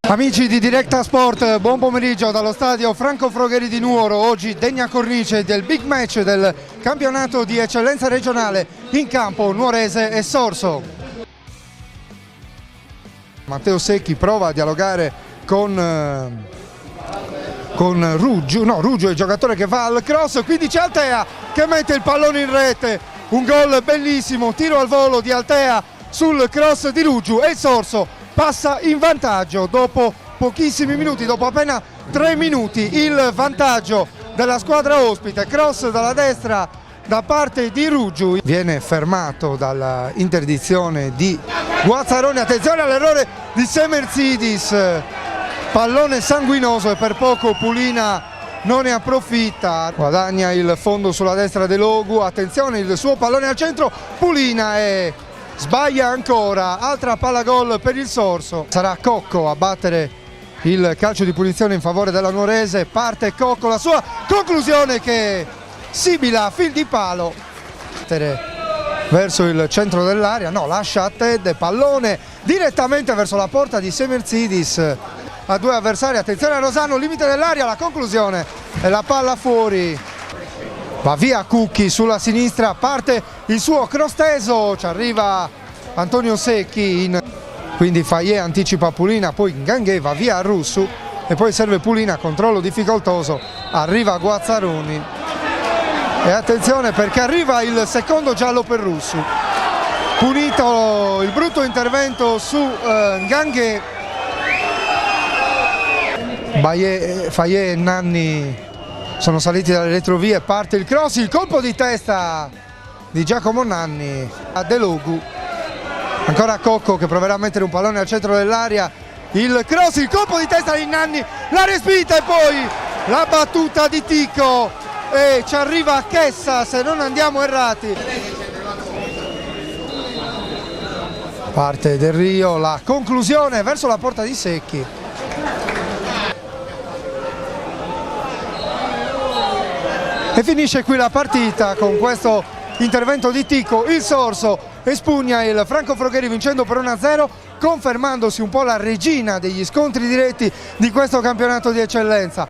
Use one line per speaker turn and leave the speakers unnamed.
Amici di Directa Sport, buon pomeriggio dallo stadio Franco Frogheri di Nuoro. Oggi degna cornice del big match del campionato di eccellenza regionale, in campo Nuorese e Sorso. Matteo Secchi prova a dialogare con Ruggio, Ruggio è il giocatore che va al cross, quindi c'è Altea che mette il pallone in rete, un gol bellissimo, tiro al volo di Altea sul cross di Ruggio e il Sorso passa in vantaggio dopo pochissimi minuti, dopo appena 3 minuti, il vantaggio della squadra ospite. Cross dalla destra da parte di Ruggio, viene fermato dalla interdizione di Guazzaroni. Attenzione all'errore di Semerzidis, pallone sanguinoso e per poco Pulina non ne approfitta, guadagna il fondo sulla destra dell'Ogu. Attenzione, il suo pallone al centro, Pulina e sbaglia ancora, altra palla gol per il Sorso. Sarà Cocco a battere il calcio di punizione in favore della Nuorese. Parte Cocco, la sua conclusione che sibila fil di palo verso il centro dell'area, no, lascia a Ted, pallone direttamente verso la porta di Semerzidis. A due avversari, attenzione a Rosano, limite dell'area, la conclusione e la palla fuori. Va via Cucchi sulla sinistra, parte il suo cross teso, ci arriva Antonio Secchi, quindi Fayet anticipa Pulina, poi Nganghè va via a Russu e poi serve Pulina, controllo difficoltoso, arriva Guazzaroni e attenzione perché arriva il secondo giallo per Russu. Punito il brutto intervento su Nganghè, Fayet e Nanni sono saliti dalle retrovie, parte il cross, il colpo di testa di Giacomo Nanni a Delogu, ancora Cocco che proverà a mettere un pallone al centro dell'area, il cross, il colpo di testa di Nanni, la respinta e poi la battuta di Ticco e ci arriva a Chessa se non andiamo errati. Parte Del Rio, la conclusione verso la porta di Secchi. E finisce qui la partita con questo intervento di Ticco. Il Sorso espugna il Franco Frogheri vincendo per 1-0, confermandosi un po' la regina degli scontri diretti di questo campionato di eccellenza.